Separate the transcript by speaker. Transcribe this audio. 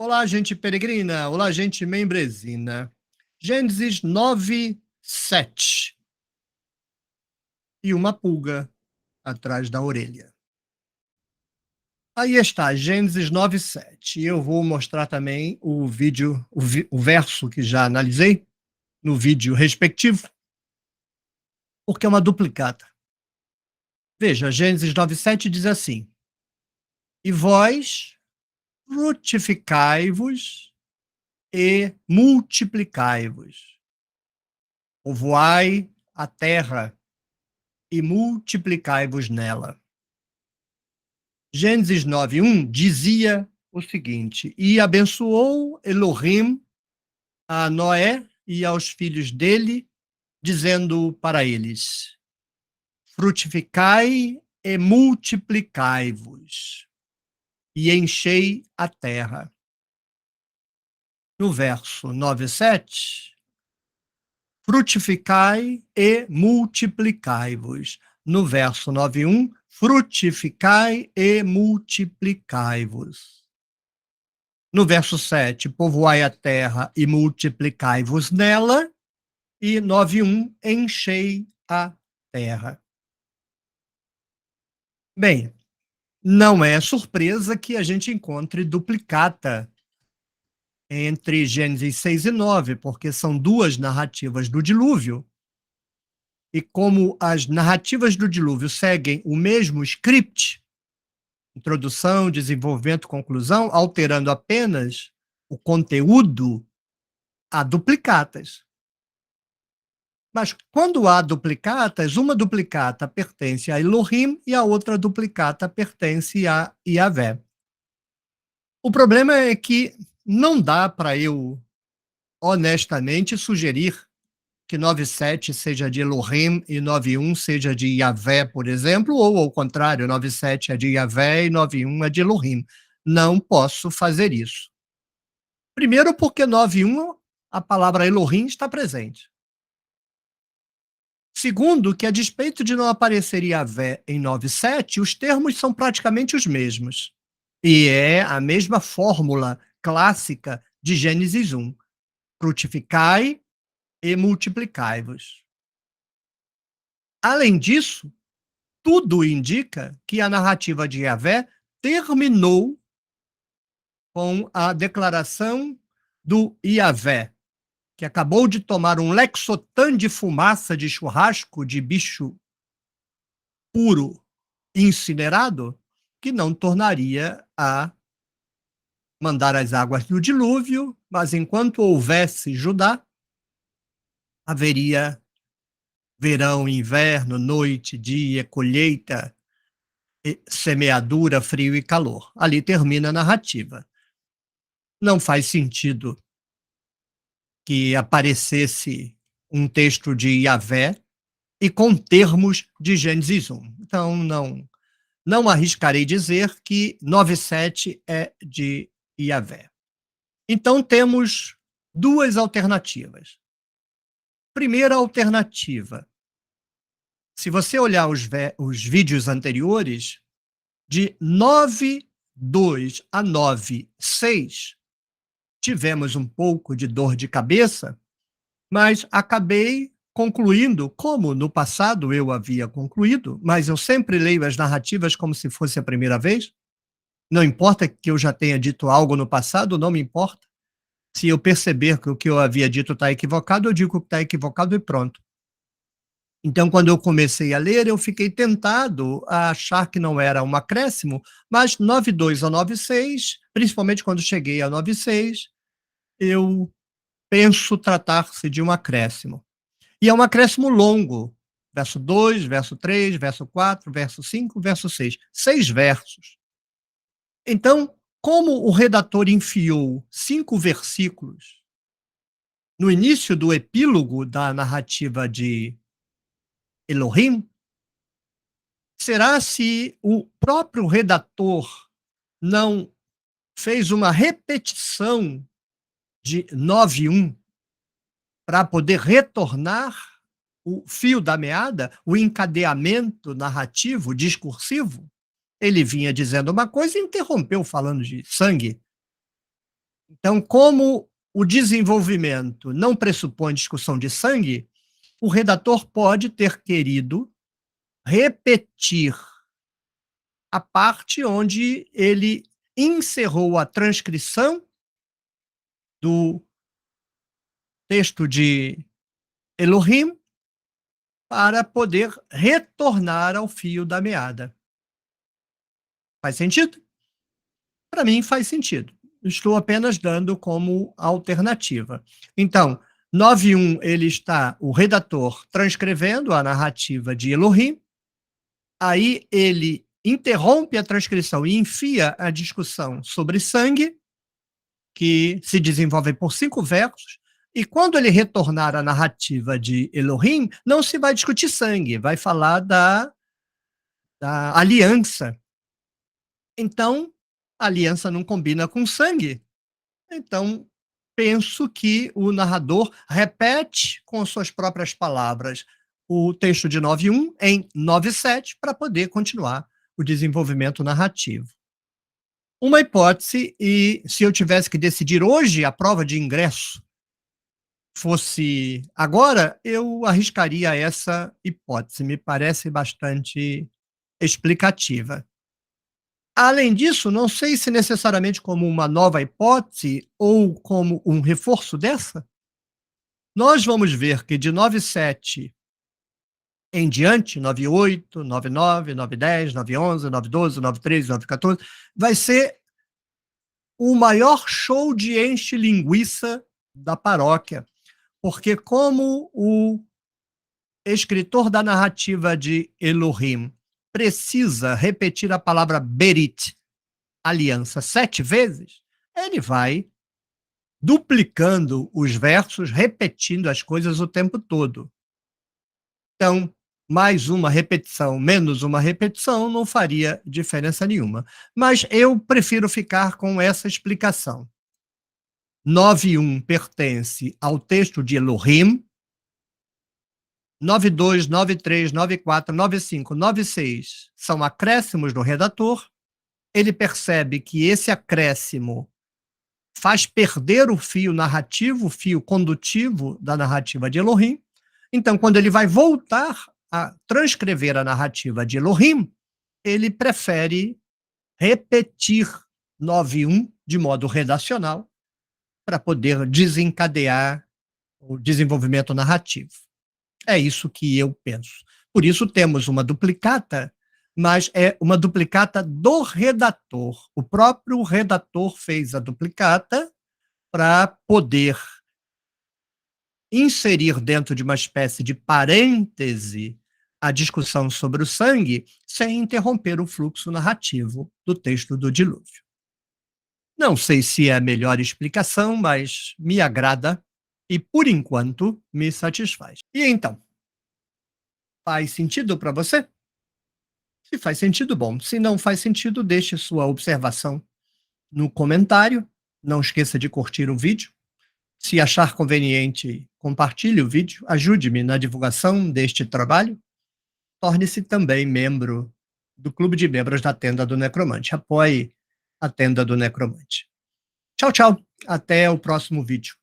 Speaker 1: Olá, gente peregrina. Olá, gente membrezina. Gênesis 9, 7. E uma pulga atrás da orelha. Aí está, Gênesis 9, 7. E eu vou mostrar também o vídeo, o verso que já analisei no vídeo respectivo, porque é uma duplicata. Veja, Gênesis 9, 7 diz assim: E vós frutificai-vos e multiplicai-vos, povoai a terra e multiplicai-vos nela. Gênesis 9:1 dizia o seguinte: E abençoou Elohim a Noé e aos filhos dele, dizendo para eles: Frutificai e multiplicai-vos, e enchei a terra. No verso 9:7, frutificai e multiplicai-vos. No verso 9:1, frutificai e multiplicai-vos. No verso 7, povoai a terra e multiplicai-vos nela. E 9:1, enchei a terra. Bem, não é surpresa que a gente encontre duplicata entre Gênesis 6 e 9, porque são duas narrativas do dilúvio. E como as narrativas do dilúvio seguem o mesmo script, introdução, desenvolvimento, conclusão, alterando apenas o conteúdo, há duplicatas. Mas quando há duplicatas, uma duplicata pertence a Elohim e a outra duplicata pertence a Yahvé. O problema é que não dá para eu, honestamente, sugerir que 9:7 seja de Elohim e 9:1 seja de Yahvé, por exemplo, ou ao contrário, 9:7 é de Yahvé e 9:1 é de Elohim. Não posso fazer isso. Primeiro porque 9:1 a palavra Elohim está presente. Segundo, que a despeito de não aparecer Yahvé em 9:7, os termos são praticamente os mesmos. E é a mesma fórmula clássica de Gênesis 1. Frutificai e multiplicai-vos. Além disso, tudo indica que a narrativa de Yahvé terminou com a declaração do Yahvé, que acabou de tomar um Lexotan de fumaça de churrasco de bicho puro incinerado, que não tornaria a mandar as águas do dilúvio, mas enquanto houvesse Judá, haveria verão, inverno, noite, dia, colheita, semeadura, frio e calor. Ali termina a narrativa. Não faz sentido que aparecesse um texto de Yahvé e com termos de Gênesis 1. Então, não arriscarei dizer que 9:7 é de Yahvé. Então, temos duas alternativas. Primeira alternativa: se você olhar os vídeos anteriores, de 9:2 a 9:6, tivemos um pouco de dor de cabeça, mas acabei concluindo, como no passado eu havia concluído, mas eu sempre leio as narrativas como se fosse a primeira vez. Não importa que eu já tenha dito algo no passado, não me importa. Se eu perceber que o que eu havia dito está equivocado, eu digo que está equivocado e pronto. Então, quando eu comecei a ler, eu fiquei tentado a achar que não era um acréscimo, mas 9:2 a 9:6, principalmente quando cheguei a 9:6, eu penso tratar-se de um acréscimo. E é um acréscimo longo, verso 2, verso 3, verso 4, verso 5, verso 6. 6 versos. Então, como o redator enfiou 5 versículos no início do epílogo da narrativa de Elohim, será se o próprio redator não fez uma repetição de 9:1 para poder retornar o fio da meada, o encadeamento narrativo, discursivo? Ele vinha dizendo uma coisa e interrompeu falando de sangue. Então, como o desenvolvimento não pressupõe discussão de sangue, o redator pode ter querido repetir a parte onde ele encerrou a transcrição do texto de Elohim para poder retornar ao fio da meada. Faz sentido? Para mim faz sentido. Estou apenas dando como alternativa. Então, 9.1 ele está, o redator, transcrevendo a narrativa de Elohim, aí ele interrompe a transcrição e enfia a discussão sobre sangue, que se desenvolve por 5 versos, e quando ele retornar à narrativa de Elohim, não se vai discutir sangue, vai falar da aliança. Então, a aliança não combina com sangue, então penso que o narrador repete com suas próprias palavras o texto de 9.1 em 9.7 para poder continuar o desenvolvimento narrativo. Uma hipótese, e se eu tivesse que decidir hoje a prova de ingresso fosse agora, eu arriscaria essa hipótese, me parece bastante explicativa. Além disso, não sei se necessariamente como uma nova hipótese ou como um reforço dessa, nós vamos ver que de 9.7 em diante, 9.8, 9.9, 9.10, 9.11, 9.12, 9.13, 9.14, vai ser o maior show de enche-linguiça da paróquia, porque como o escritor da narrativa de Elohim precisa repetir a palavra berit, aliança, 7 vezes, ele vai duplicando os versos, repetindo as coisas o tempo todo. Então, mais uma repetição, menos uma repetição, não faria diferença nenhuma. Mas eu prefiro ficar com essa explicação. 9.1 pertence ao texto de Elohim, 9.2, 9.3, 9.4, 9.5, 9.6 são acréscimos do redator. Ele percebe que esse acréscimo faz perder o fio narrativo, o fio condutivo da narrativa de Elohim. Então, quando ele vai voltar a transcrever a narrativa de Elohim, ele prefere repetir 9.1 de modo redacional para poder desencadear o desenvolvimento narrativo. É isso que eu penso. Por isso temos uma duplicata, mas é uma duplicata do redator. O próprio redator fez a duplicata para poder inserir dentro de uma espécie de parêntese a discussão sobre o sangue, sem interromper o fluxo narrativo do texto do dilúvio. Não sei se é a melhor explicação, mas me agrada e, por enquanto, me satisfaz. E então, faz sentido para você? Se faz sentido, bom. Se não faz sentido, deixe sua observação no comentário. Não esqueça de curtir o vídeo. Se achar conveniente, compartilhe o vídeo. Ajude-me na divulgação deste trabalho. Torne-se também membro do Clube de Membros da Tenda do Necromante. Apoie a Tenda do Necromante. Tchau, tchau. Até o próximo vídeo.